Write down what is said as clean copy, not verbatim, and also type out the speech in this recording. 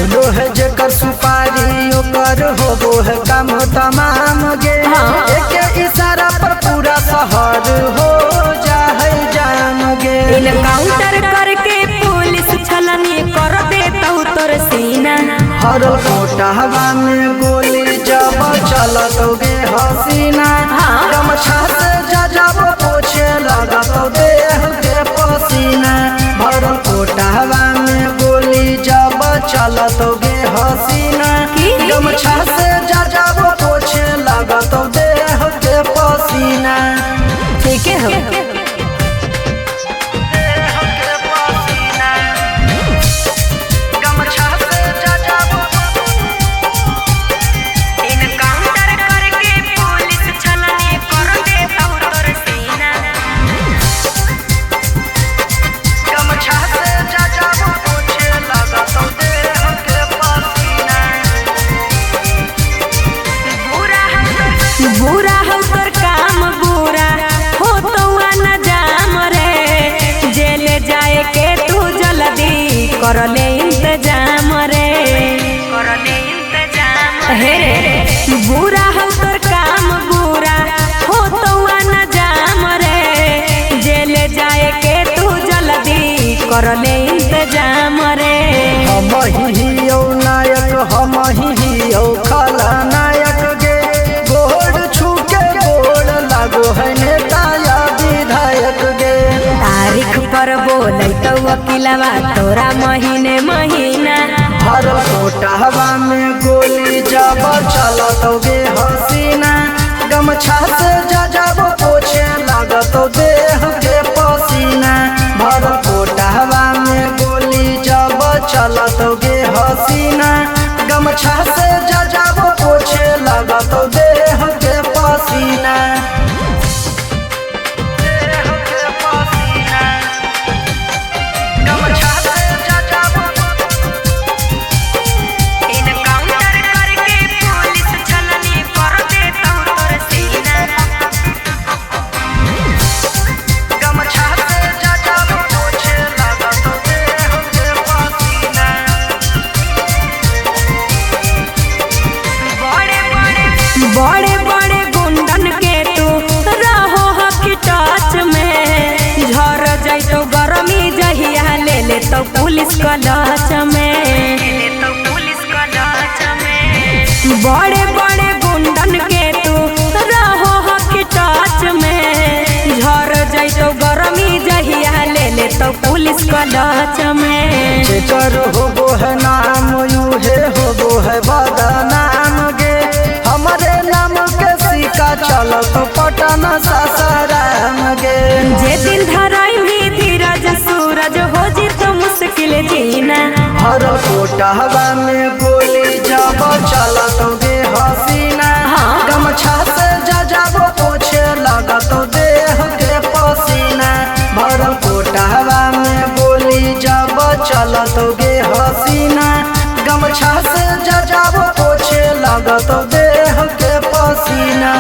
फूलो है जेकर सुपारी ओकर होबो है काम तमाम गे। एक इशारा पर पूरा शहर हो जाए जाम गे। इनकाउंटर करके पुलिस छलनी कर देता तोर सीना। हर कोटहवा में गोली जब चलत गे हसीना। गमछा से जब पोछे लगत देह के पसीना। हर कोटहवा में गोली जब चलत गे हसीना। गमछा से जब पोछे लगत देह के पसीना। ठीक है हो बुरा हो कर काम बुरा हो तो न जाम रे। जेले जाए के तू जल्दी कर ले इंतजाम रे। हे रे बुरा हो कर काम बुरा हो तो न जाम रे। जेले जाए के तू जल्दी कर ले इंतजाम रे। हम ही ओ नायक हम ही ओ खलनायक गे। गोड़ छूके गोड़ लागो है नेता या विधायक गे। तारीख पर बोले तो वकीलवा तोरा महीने महीना। हर कोटहवा में गोली जब चलत गे हसीना। गमछा से जब पोछे लागत देह के पसीना। भर कोटहवा में गोली जब चलत गे हसीना। गमछा से जब पोछे लागत देह के पसीना। बड़े बड़े गुंडन के तू रहो हकी टच में। झर जैतो गरमी जहिया ले ले तो पुलिस कलच में। बड़े बड़े गुंडन के तू रहो हकी टच में। झर जैतो गरमी जहिया ले ले तो पुलिस कलच में। जेकर होबो है नाम यूहे होबो है बदनाम गे। हमारे नाम के सिक्का चलत पटना सासाराम गे। जे दिन धराई हुई धीरज सूरज हो जी तो मुश्किल जीना। हर कोटहवा में गोली जब चलत गे हसीना। गमछा से जब पोछे लगत देह के पसीना। भर कोटहवा में गोली जब चलत गे हसीना। गमछा से जब पोछे लगत देह के पसीना।